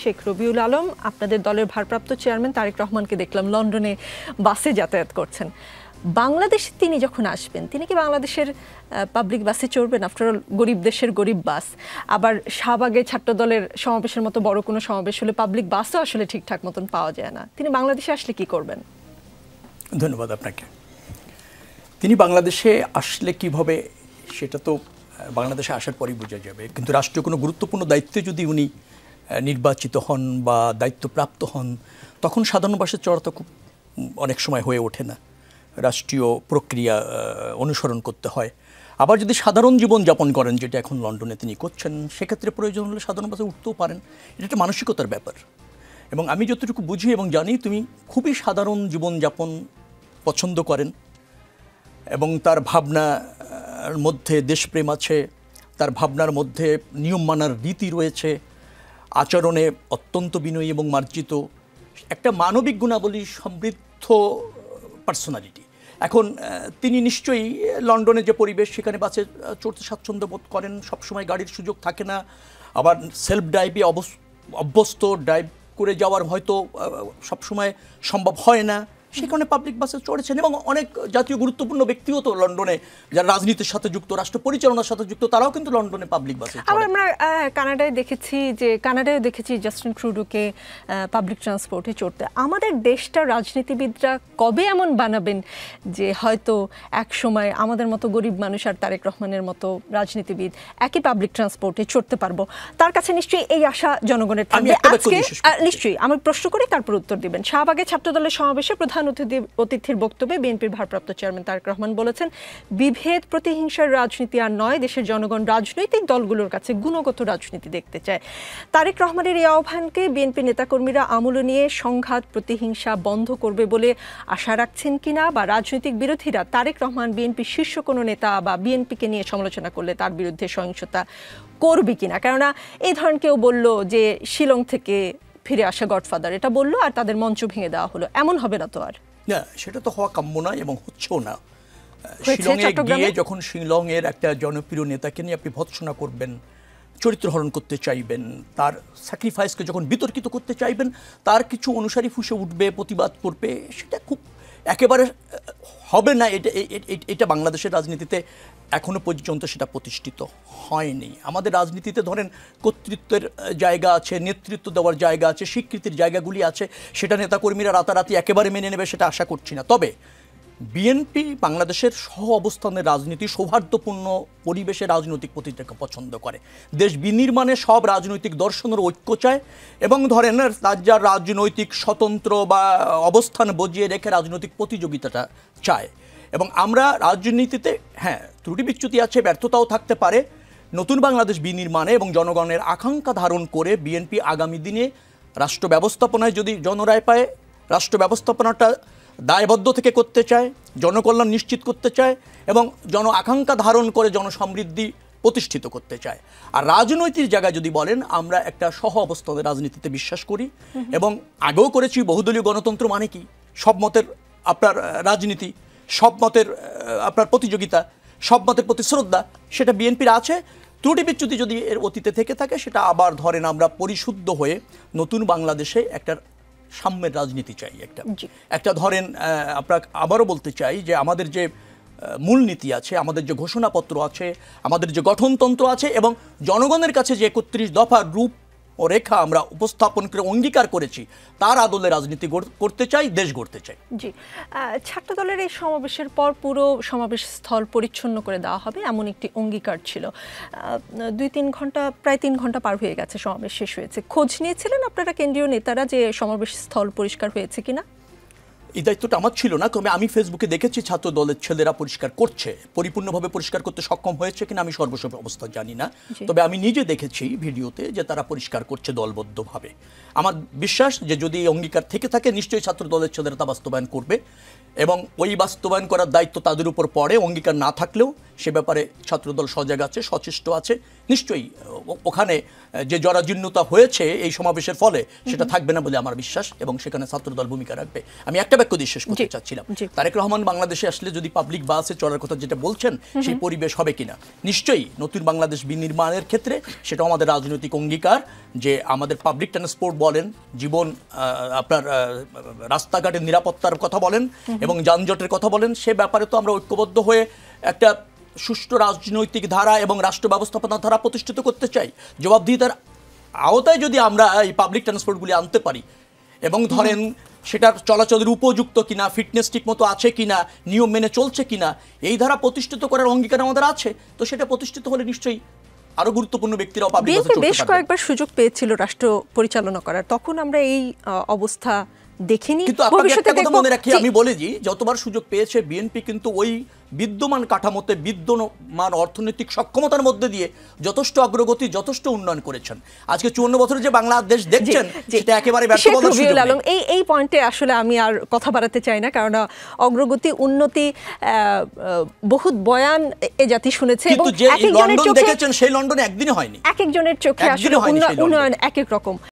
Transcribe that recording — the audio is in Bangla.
শেখ রবিউল আলম, আপনাদের দলের ভারপ্রাপ্ত চেয়ারম্যান তারেক রহমানকে দেখলাম লন্ডনে বাসে যাতায়াত করছেন। বাংলাদেশে তিনি যখন আসবেন, তিনি কি বাংলাদেশের পাবলিক বাসে চড়বেন? আফটারঅল গরিব দেশের গরিব বাস। আবার শাহবাগে ছাত্র দলের সমাবেশের মতো বড় কোনো সমাবেশ হলে পাবলিক বাসও আসলে ঠিকঠাক মতন পাওয়া যায় না। তিনি বাংলাদেশে আসলে কি করবেন? ধন্যবাদ আপনাকে। তিনি বাংলাদেশে আসলে কিভাবে, সেটা তো বাংলাদেশে আসার পরই বোঝা যাবে। কিন্তু রাষ্ট্রীয় কোনো গুরুত্বপূর্ণ দায়িত্বে যদি উনি নির্বাচিত হন বা দায়িত্বপ্রাপ্ত হন, তখন সাধারণ বাসে চড়া তো খুব অনেক সময় হয়ে ওঠে না, রাষ্ট্রীয় প্রক্রিয়া অনুসরণ করতে হয়। আবার যদি সাধারণ জীবন যাপন করেন, যেটা এখন লন্ডনে তিনি করছেন, সেক্ষেত্রে প্রয়োজন হলে সাধারণ বাসে উঠতেও পারেন। এটা একটা মানসিকতার ব্যাপার। এবং আমি যতটুকু বুঝি এবং জানি, তুমি খুবই সাধারণ জীবনযাপন পছন্দ করেন এবং তার ভাবনার মধ্যে দেশপ্রেম আছে, তার ভাবনার মধ্যে নিয়ম মানার রীতি রয়েছে, আচরণে অত্যন্ত বিনয়ী এবং মার্জিত, একটা মানবিক গুণাবলী সমৃদ্ধ পার্সোনালিটি। এখন তিনি নিশ্চয়ই লন্ডনে যে পরিবেশ, সেখানে বাসে চড়তে স্বাচ্ছন্দ্য বোধ করেন। সবসময় গাড়ির সুযোগ থাকে না, আবার সেলফ ড্রাইভে অভ্যস্ত, ড্রাইভ করে যাওয়ার হয়তো সবসময় সম্ভব হয় না, সেখানে পাবলিক বাসে চড়েছেন। এবং অনেক জাতীয় গুরুত্বপূর্ণ ব্যক্তিও তো লন্ডনে, যারা রাজনীতির সাথে যুক্ত, রাষ্ট্র পরিচালনার সাথে যুক্ত, তারাও কিন্তু লন্ডনে পাবলিক বাসে চড়ে। আবার আমরা কানাডায় দেখেছি জাস্টিন ট্রুডোকে পাবলিক ট্রান্সপোর্টে চড়তে। আমাদের দেশটা রাজনীতিবিদরা কবে এমন বানাবেন যে হয়তো এক সময় আমাদের মতো গরিব মানুষ আর তারেক রহমানের মতো রাজনীতিবিদ একই পাবলিক ট্রান্সপোর্টে চড়তে পারবো? তার কাছে নিশ্চয়ই এই আশা জনগণের থাকবে। আজকে নিশ্চয়ই আমি প্রশ্ন করে তারপর উত্তর দিবেন। শাহবাগে ছাত্রদলের সমাবেশে প্রধান অতিথির বক্তব্যে বিএনপির ভারপ্রাপ্ত চেয়ারম্যান তারেক রহমান বলেছেন, বিভেদ প্রতিহিংসার রাজনীতি আর নয়, দেশের জনগণ রাজনৈতিক দলগুলোর কাছে গুণগত রাজনীতি দেখতে চায়। তারেক রহমানের এই আহ্বানকে বিএনপি নেতাকর্মীরা আমল নিয়ে সংঘাত প্রতিহিংসা বন্ধ করবে বলে আশা রাখছেন কিনা, বা রাজনৈতিক বিরোধীরা তারেক রহমান বিএনপি শীর্ষ কোনো নেতা বা বিএনপিকে নিয়ে সমালোচনা করলে তার বিরুদ্ধে সহিংসতা করবে কিনা? কেননা এই ধরনের কেউ বলল যে শিলং থেকে ফিরে আসা গডফাদার, এটা বললো আর তাদের মঞ্চ ভেঙে দেওয়া হলো, এমন হবে না তো আর? না, সেটা তো হওয়া কাম্য নয় এবং হচ্ছেও না। শিলংয়ে গিয়ে যখন শিলংয়ের একটা জনপ্রিয় নেতাকে নিয়ে আপনি ভৎসনা করবেন, চরিত্রহরণ করতে চাইবেন, তার স্যাক্রিফাইসকে যখন বিতর্কিত করতে চাইবেন, তার কিছু অনুসারী ফুসে উঠবে, প্রতিবাদ করবে, সেটা খুব একেবারে হবে না। এটা বাংলাদেশের রাজনীতিতে এখনো পর্যন্ত সেটা প্রতিষ্ঠিত হয়নি। আমাদের রাজনীতিতে ধরেন কর্তৃত্বের জায়গা আছে, নেতৃত্ব দেওয়ার জায়গা আছে, স্বীকৃতির জায়গাগুলি আছে, সেটা নেতাকর্মীরা রাতারাতি একেবারে মেনে নেবে সেটা আশা করছি না। তবে বিএনপি বাংলাদেশের সহ অবস্থানের রাজনীতি, সৌহার্দ্যপূর্ণ পরিবেশে রাজনৈতিক প্রতিটাকে পছন্দ করে। দেশ বিনির্মাণে সব রাজনৈতিক দর্শনের ঐক্য চায় এবং ধরেন রাজ্যের রাজনৈতিক স্বতন্ত্র বা অবস্থান বজিয়ে রেখে রাজনৈতিক প্রতিযোগিতাটা চায়। এবং আমরা রাজনীতিতে ত্রুটি বিচ্যুতি আছে, ব্যর্থতাও থাকতে পারে। নতুন বাংলাদেশ বিনির্মাণে এবং জনগণের আকাঙ্ক্ষা ধারণ করে বিএনপি আগামী দিনে রাষ্ট্র ব্যবস্থাপনায় যদি জনরায় পায়, রাষ্ট্র ব্যবস্থাপনাটা দায়বদ্ধ থেকে করতে চায়, জনকল্যাণ নিশ্চিত করতে চায় এবং জন আকাঙ্ক্ষা ধারণ করে জনসমৃদ্ধি প্রতিষ্ঠিত করতে চায়। আর রাজনৈতিক জায়গায় যদি বলেন, আমরা একটা সহ অবস্থানের রাজনীতিতে বিশ্বাস করি এবং আগেও করেছি। বহুদলীয় গণতন্ত্র মানে কি? সব মতের আপনার রাজনীতি, সব মতের আপনার প্রতিযোগিতা, সব মতের প্রতি শ্রদ্ধা, সেটা বিএনপির আছে। ত্রুটি বিচ্যুতি যদি এর অতীতে থেকে থাকে, সেটা আবার ধরেন আমরা পরিশুদ্ধ হয়ে নতুন বাংলাদেশে একটা সাম্যের রাজনীতি চাই। একটা ধরেন আপনাকে আবারও বলতে চাই যে আমাদের যে মূলনীতি আছে, আমাদের যে ঘোষণাপত্র আছে, আমাদের যে গঠনতন্ত্র আছে এবং জনগণের কাছে যে 31 দফার রূপ ও রেখা আমরা উপস্থাপন করে অঙ্গীকার করেছি, তার আদলে রাজনীতি করতে চাই, দেশ গড়তে চাই। জি, ছাত্রদলের এই সমাবেশের পর পুরো সমাবেশ স্থল পরিচ্ছন্ন করে দেওয়া হবে, এমন একটি অঙ্গীকার ছিল। প্রায় 3 ঘন্টা পার হয়ে গেছে, সমাবেশ শেষ হয়েছে। খোঁজ নিয়েছিলেন আপনারা কেন্দ্রীয় নেতারা যে সমাবেশ স্থল পরিষ্কার হয়েছে কিনা? এই দায়িত্বটা আমার ছিল না, তবে আমি ফেসবুকে দেখেছি ছাত্র দলের ছেলেরা পরিষ্কার করছে। পরিপূর্ণভাবে পরিষ্কার করতে সক্ষম হয়েছে কিনা আমি সর্বসব অবস্থা জানি না, তবে আমি নিজে দেখেছি ভিডিওতে যে তারা পরিষ্কার করছে দলবদ্ধভাবে। আমার বিশ্বাস যে যদি এই অঙ্গীকার থেকে থাকে, নিশ্চয়ই ছাত্র দলের ছেলেরা তা বাস্তবায়ন করবে এবং ওই বাস্তবায়ন করার দায়িত্ব তাদের উপর পড়ে। অঙ্গীকার না থাকলেও সে ব্যাপারে ছাত্রদল সজাগ আছে, সচেষ্ট আছে নিশ্চয়ই ওখানে যে জরাজীর্ণতা হয়েছে এই সমাবেশের ফলে সেটা থাকবে না বলে আমার বিশ্বাস, এবং সেখানে ছাত্রদল ভূমিকা রাখবে। আমি একটা বাক্য দিয়ে শেষ করতে চাচ্ছিলাম, তারেক রহমান বাংলাদেশে আসলে যদি পাবলিক বাসে চলার কথা যেটা বলছেন সেই পরিবেশ হবে কিনা, নিশ্চয়ই নতুন বাংলাদেশ বিনির্মাণের ক্ষেত্রে সেটাও আমাদের রাজনৈতিক অঙ্গীকার যে আমাদের পাবলিক ট্রান্সপোর্ট বলেন, জীবন আপনার রাস্তাঘাটের নিরাপত্তার কথা বলেন এবং যানজটের কথা বলেন, সে ব্যাপারে তো আমরা ঐক্যবদ্ধ হয়ে একটা সুষ্ঠু রাজনৈতিক ধারা এবং রাষ্ট্র ব্যবস্থাপনার ধারা প্রতিষ্ঠিত করতে চাই। জবাবদিহিতার আওতায় যদি আমরা এই পাবলিক ট্রান্সপোর্টগুলি আনতে পারি এবং ধরেন সেটার চলাচলের উপযুক্ত কিনা, ফিটনেস ঠিক মতো আছে কিনা, নিয়ম মেনে চলছে কিনা, এই ধারা প্রতিষ্ঠিত করার অঙ্গীকার আমাদের আছে। তো সেটা প্রতিষ্ঠিত হলে নিশ্চয়ই আরো গুরুত্বপূর্ণ ব্যক্তিরাও পাবলিক বাসে চলতে পারবে। বেশ কয়েকবার সুযোগ পেয়েছিল রাষ্ট্র পরিচালনা করার, তখন আমরা এই অবস্থা দেখিনি। কিন্তু আপনাকে একটা কথা মনে রাখি, আমি বলে দিই, যতবার সুযোগ পেয়েছে বিএনপি কিন্তু ওই বিদ্যমান কাঠামোতে, বিদ্যমান অর্থনৈতিক সক্ষমতার মধ্যে দিয়ে যথেষ্ট অগ্রগতি, যথেষ্ট উন্নয়ন করেছেন। আজকে 54 বছরে যে বাংলাদেশ দেখছেন সেটা একেবারে ব্যর্থ বলার সুযোগ নেই। এই পয়েন্টে আসলে আমি আর কথা বাড়াতে চাই না, কারণ অগ্রগতি, উন্নতি, বহুত বয়ান এ জাতি শুনেছে, এবং কিন্তু যে লন্ডন দেখেছেন সেই লন্ডনে একদিনে হয়নি, এক একজনের চোখে আসলে উন্নয়ন এক এক রকম।